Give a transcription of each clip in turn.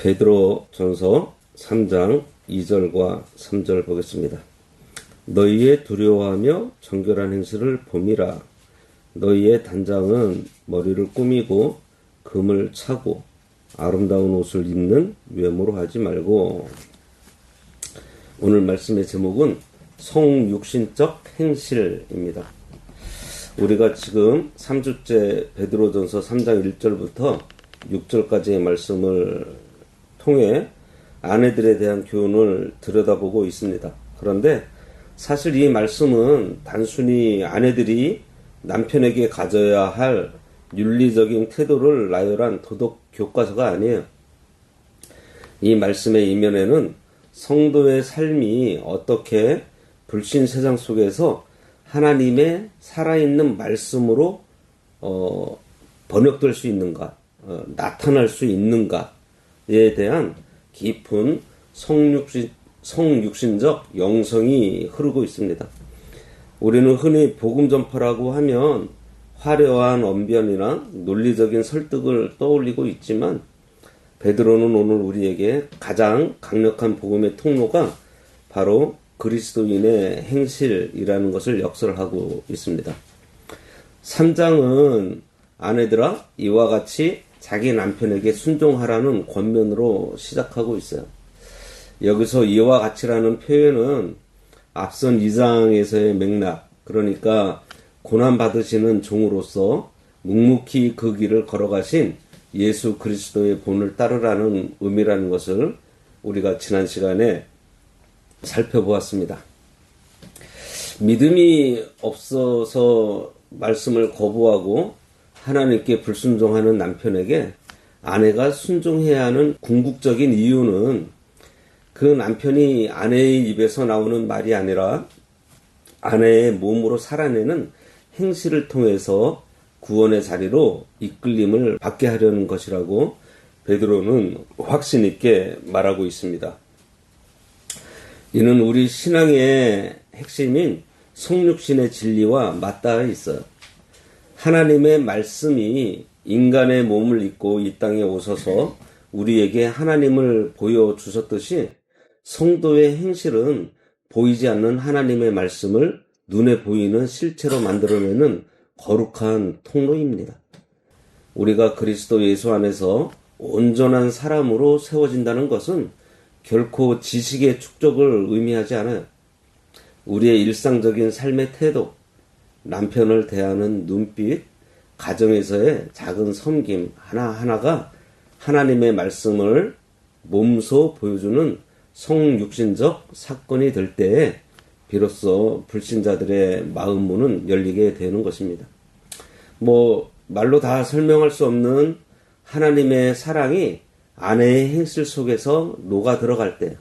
베드로전서 3장 2절과 3절 보겠습니다. 너희의 두려워하며 정결한 행실을 봄이라. 너희의 단장은 머리를 꾸미고 금을 차고 아름다운 옷을 입는 외모로 하지 말고. 오늘 말씀의 제목은 성육신적 행실입니다. 우리가 지금 3주째 베드로전서 3장 1절부터 6절까지의 말씀을 통해 아내들에 대한 교훈을 들여다보고 있습니다. 그런데 사실 이 말씀은 단순히 아내들이 남편에게 가져야 할 윤리적인 태도를 나열한 도덕 교과서가 아니에요. 이 말씀의 이면에는 성도의 삶이 어떻게 불신 세상 속에서 하나님의 살아있는 말씀으로 번역될 수 있는가, 나타날 수 있는가에 대한 깊은 성육신적 영성이 흐르고 있습니다. 우리는 흔히 복음 전파라고 하면 화려한 언변이나 논리적인 설득을 떠올리고 있지만 베드로는 오늘 우리에게 가장 강력한 복음의 통로가 바로 그리스도인의 행실이라는 것을 역설하고 있습니다. 3장은 아내들아 이와 같이 자기 남편에게 순종하라는 권면으로 시작하고 있어요. 여기서 이와 같이라는 표현은 앞선 2장에서의 맥락, 그러니까 고난받으시는 종으로서 묵묵히 그 길을 걸어가신 예수 그리스도의 본을 따르라는 의미라는 것을 우리가 지난 시간에 살펴보았습니다. 믿음이 없어서 말씀을 거부하고 하나님께 불순종하는 남편에게 아내가 순종해야 하는 궁극적인 이유는 그 남편이 아내의 입에서 나오는 말이 아니라 아내의 몸으로 살아내는 행실을 통해서 구원의 자리로 이끌림을 받게 하려는 것이라고 베드로는 확신 있게 말하고 있습니다. 이는 우리 신앙의 핵심인 성육신의 진리와 맞닿아 있어요. 하나님의 말씀이 인간의 몸을 입고 이 땅에 오셔서 우리에게 하나님을 보여주셨듯이 성도의 행실은 보이지 않는 하나님의 말씀을 눈에 보이는 실체로 만들어내는 거룩한 통로입니다. 우리가 그리스도 예수 안에서 온전한 사람으로 세워진다는 것은 결코 지식의 축적을 의미하지 않아요. 우리의 일상적인 삶의 태도, 남편을 대하는 눈빛, 가정에서의 작은 섬김 하나하나가 하나님의 말씀을 몸소 보여주는 성육신적 사건이 될 때에 비로소 불신자들의 마음 문은 열리게 되는 것입니다. 말로 다 설명할 수 없는 하나님의 사랑이 아내의 행실 속에서 녹아 들어갈 때,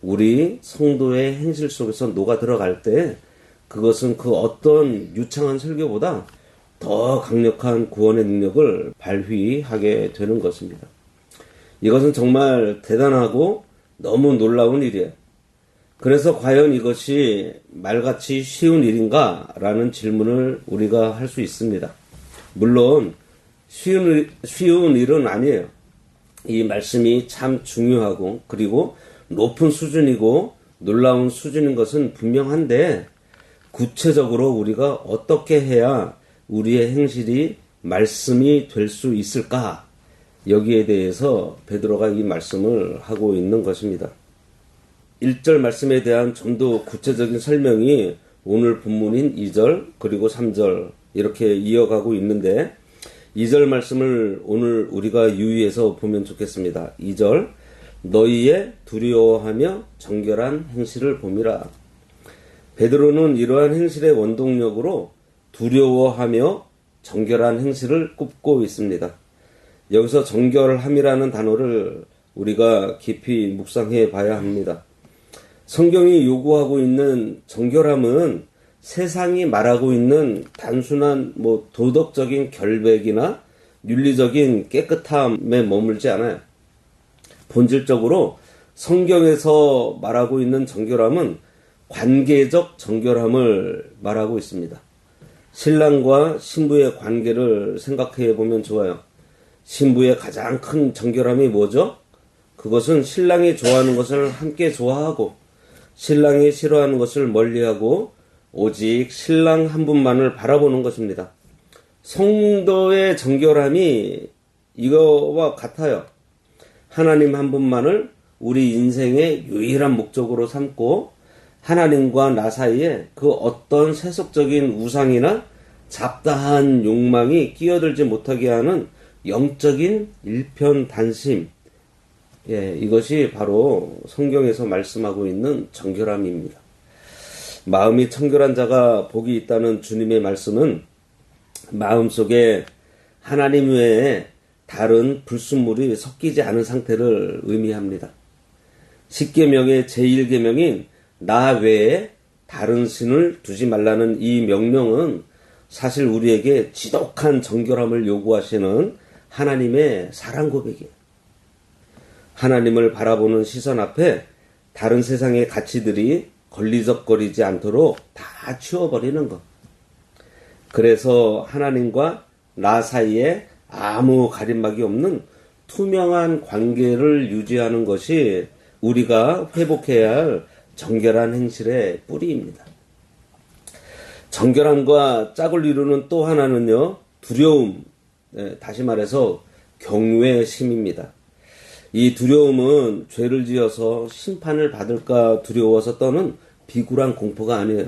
우리 성도의 행실 속에서 녹아 들어갈 때 그것은 그 어떤 유창한 설교보다 더 강력한 구원의 능력을 발휘하게 되는 것입니다. 이것은 정말 대단하고 너무 놀라운 일이에요. 그래서 과연 이것이 말같이 쉬운 일인가? 라는 질문을 우리가 할 수 있습니다. 물론 쉬운 일은 아니에요. 이 말씀이 참 중요하고 그리고 높은 수준이고 놀라운 수준인 것은 분명한데 구체적으로 우리가 어떻게 해야 우리의 행실이 말씀이 될 수 있을까? 여기에 대해서 베드로가 이 말씀을 하고 있는 것입니다. 1절 말씀에 대한 좀 더 구체적인 설명이 오늘 본문인 2절 그리고 3절 이렇게 이어가고 있는데 2절 말씀을 오늘 우리가 유의해서 보면 좋겠습니다. 2절 너희의 두려워하며 정결한 행실을 봄이라. 베드로는 이러한 행실의 원동력으로 두려워하며 정결한 행실을 꼽고 있습니다. 여기서 정결함이라는 단어를 우리가 깊이 묵상해 봐야 합니다. 성경이 요구하고 있는 정결함은 세상이 말하고 있는 단순한 도덕적인 결백이나 윤리적인 깨끗함에 머물지 않아요. 본질적으로 성경에서 말하고 있는 정결함은 관계적 정결함을 말하고 있습니다. 신랑과 신부의 관계를 생각해 보면 좋아요. 신부의 가장 큰 정결함이 뭐죠? 그 그것은 신랑이 좋아하는 것을 함께 좋아하고 신랑이 싫어하는 것을 멀리하고 오직 신랑 한 분만을 바라보는 것입니다. 성도의 정결함이 이거와 같아요. 하나님 한 분만을 우리 인생의 유일한 목적으로 삼고 하나님과 나 사이에 그 어떤 세속적인 우상이나 잡다한 욕망이 끼어들지 못하게 하는 영적인 일편단심. 이것이 바로 성경에서 말씀하고 있는 정결함입니다. 마음이 청결한 자가 복이 있다는 주님의 말씀은 마음속에 하나님 외에 다른 불순물이 섞이지 않은 상태를 의미합니다. 십계명의 제1계명인 나 외에 다른 신을 두지 말라는 이 명령은 사실 우리에게 지독한 정결함을 요구하시는 하나님의 사랑 고백이에요. 하나님을 바라보는 시선 앞에 다른 세상의 가치들이 걸리적거리지 않도록 다 치워버리는 것. 그래서 하나님과 나 사이에 아무 가림막이 없는 투명한 관계를 유지하는 것이 우리가 회복해야 할 정결한 행실의 뿌리입니다. 정결함과 짝을 이루는 또 하나는요, 두려움, 다시 말해서 경외심입니다. 이 두려움은 죄를 지어서 심판을 받을까 두려워서 떠는 비굴한 공포가 아니에요.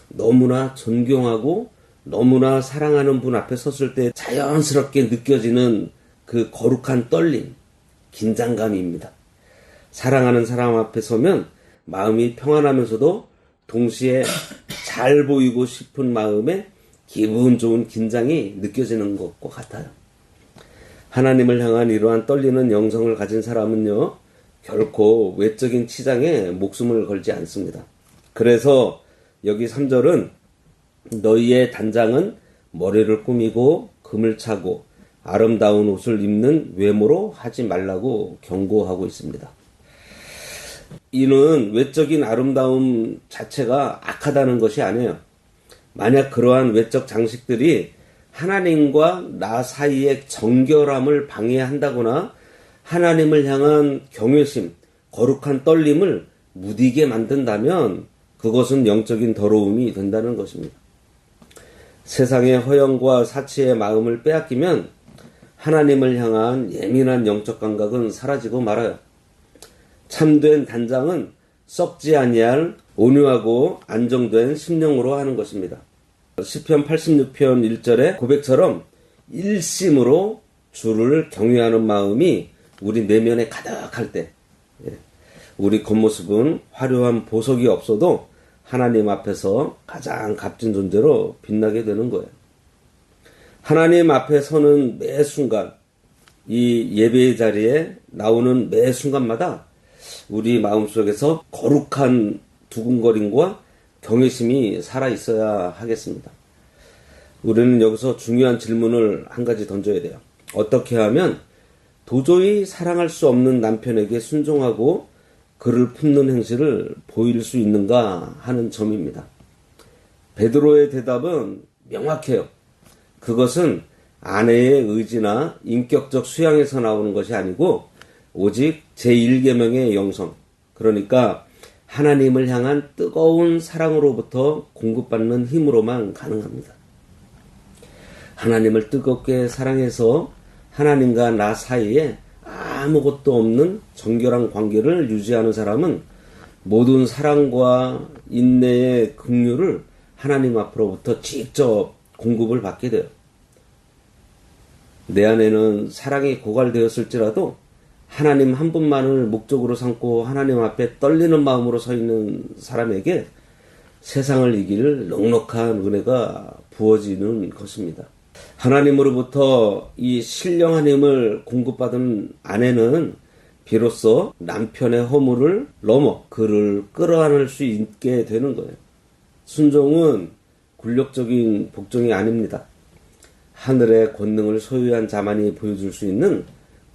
너무나 존경하고 너무나 사랑하는 분 앞에 섰을 때 자연스럽게 느껴지는 그 거룩한 떨림, 긴장감입니다. 사랑하는 사람 앞에 서면 마음이 평안하면서도 동시에 잘 보이고 싶은 마음에 기분 좋은 긴장이 느껴지는 것과 같아요. 하나님을 향한 이러한 떨리는 영성을 가진 사람은요, 결코 외적인 치장에 목숨을 걸지 않습니다. 그래서 여기 3절은 너희의 단장은 머리를 꾸미고 금을 차고 아름다운 옷을 입는 외모로 하지 말라고 경고하고 있습니다. 이는 외적인 아름다움 자체가 악하다는 것이 아니에요. 만약 그러한 외적 장식들이 하나님과 나 사이의 정결함을 방해한다거나 하나님을 향한 경외심, 거룩한 떨림을 무디게 만든다면 그것은 영적인 더러움이 된다는 것입니다. 세상의 허영과 사치의 마음을 빼앗기면 하나님을 향한 예민한 영적 감각은 사라지고 말아요. 참된 단장은 썩지 아니할 온유하고 안정된 심령으로 하는 것입니다. 시편 86편 1절의 고백처럼 일심으로 주를 경외하는 마음이 우리 내면에 가득할 때 우리 겉모습은 화려한 보석이 없어도 하나님 앞에서 가장 값진 존재로 빛나게 되는 거예요. 하나님 앞에 서는 매 순간, 이 예배의 자리에 나오는 매 순간마다 우리 마음속에서 거룩한 두근거림과 경외심이 살아있어야 하겠습니다. 우리는 여기서 중요한 질문을 한 가지 던져야 돼요. 어떻게 하면 도저히 사랑할 수 없는 남편에게 순종하고 그를 품는 행실을 보일 수 있는가 하는 점입니다. 베드로의 대답은 명확해요. 그것은 아내의 의지나 인격적 수양에서 나오는 것이 아니고 오직 제1계명의 영성, 그러니까 하나님을 향한 뜨거운 사랑으로부터 공급받는 힘으로만 가능합니다. 하나님을 뜨겁게 사랑해서 하나님과 나 사이에 아무것도 없는 정결한 관계를 유지하는 사람은 모든 사랑과 인내의 긍휼을 하나님 앞으로부터 직접 공급을 받게 돼요. 내 안에는 사랑이 고갈되었을지라도 하나님 한 분만을 목적으로 삼고 하나님 앞에 떨리는 마음으로 서 있는 사람에게 세상을 이길 넉넉한 은혜가 부어지는 것입니다. 하나님으로부터 이 신령한 힘을 공급받은 아내는 비로소 남편의 허물을 넘어 그를 끌어안을 수 있게 되는 거예요. 순종은 굴욕적인 복종이 아닙니다. 하늘의 권능을 소유한 자만이 보여줄 수 있는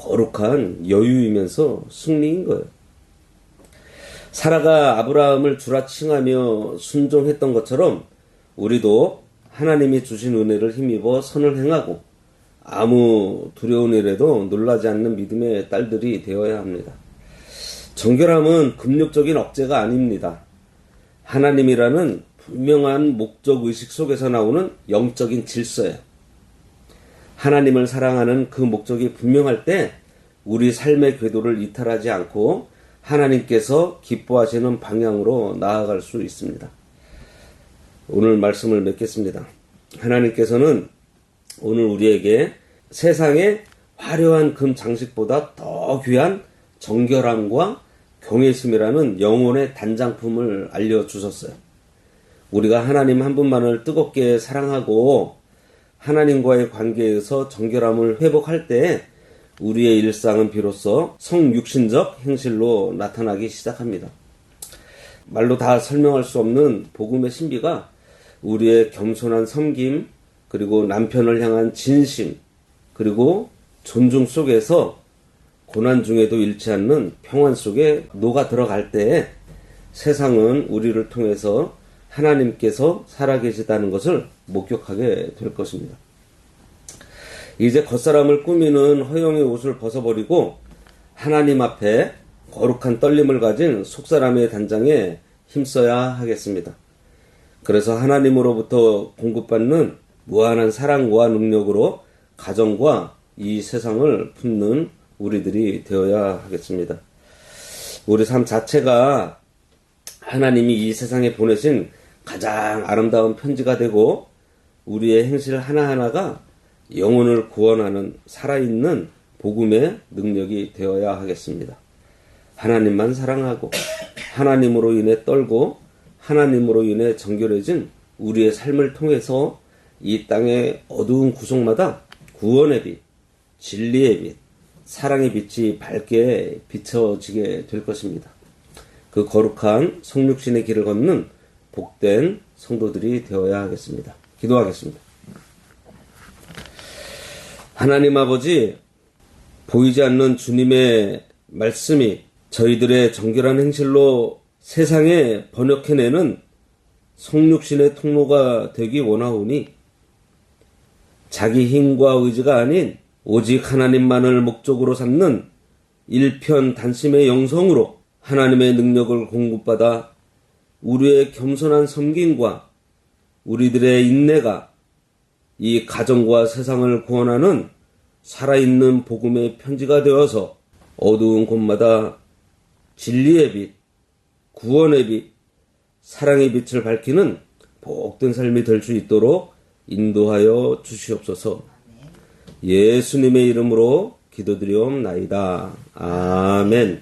거룩한 여유이면서 승리인 거예요. 사라가 아브라함을 주라 칭하며 순종했던 것처럼 우리도 하나님이 주신 은혜를 힘입어 선을 행하고 아무 두려운 일에도 놀라지 않는 믿음의 딸들이 되어야 합니다. 정결함은 금욕적인 억제가 아닙니다. 하나님이라는 분명한 목적 의식 속에서 나오는 영적인 질서예요. 하나님을 사랑하는 그 목적이 분명할 때 우리 삶의 궤도를 이탈하지 않고 하나님께서 기뻐하시는 방향으로 나아갈 수 있습니다. 오늘 말씀을 맺겠습니다. 하나님께서는 오늘 우리에게 세상의 화려한 금 장식보다 더 귀한 정결함과 경외심이라는 영혼의 단장품을 알려주셨어요. 우리가 하나님 한 분만을 뜨겁게 사랑하고 하나님과의 관계에서 정결함을 회복할 때 우리의 일상은 비로소 성육신적 행실로 나타나기 시작합니다. 말로 다 설명할 수 없는 복음의 신비가 우리의 겸손한 섬김, 그리고 남편을 향한 진심, 그리고 존중 속에서 고난 중에도 잃지 않는 평안 속에 녹아 들어갈 때 세상은 우리를 통해서 하나님께서 살아계시다는 것을 목격하게 될 것입니다. 이제 겉사람을 꾸미는 허영의 옷을 벗어버리고 하나님 앞에 거룩한 떨림을 가진 속사람의 단장에 힘써야 하겠습니다. 그래서 하나님으로부터 공급받는 무한한 사랑과 능력으로 가정과 이 세상을 품는 우리들이 되어야 하겠습니다. 우리 삶 자체가 하나님이 이 세상에 보내신 가장 아름다운 편지가 되고 우리의 행실 하나하나가 영혼을 구원하는 살아있는 복음의 능력이 되어야 하겠습니다. 하나님만 사랑하고 하나님으로 인해 떨고 하나님으로 인해 정결해진 우리의 삶을 통해서 이 땅의 어두운 구석마다 구원의 빛, 진리의 빛, 사랑의 빛이 밝게 비춰지게 될 것입니다. 그 거룩한 성육신의 길을 걷는 복된 성도들이 되어야 하겠습니다. 기도하겠습니다. 하나님 아버지, 보이지 않는 주님의 말씀이 저희들의 정결한 행실로 세상에 번역해내는 성육신의 통로가 되기 원하오니 자기 힘과 의지가 아닌 오직 하나님만을 목적으로 삼는 일편단심의 영성으로 하나님의 능력을 공급받아 우리의 겸손한 섬김과 우리들의 인내가 이 가정과 세상을 구원하는 살아있는 복음의 편지가 되어서 어두운 곳마다 진리의 빛, 구원의 빛, 사랑의 빛을 밝히는 복된 삶이 될 수 있도록 인도하여 주시옵소서. 예수님의 이름으로 기도드리옵나이다. 아멘.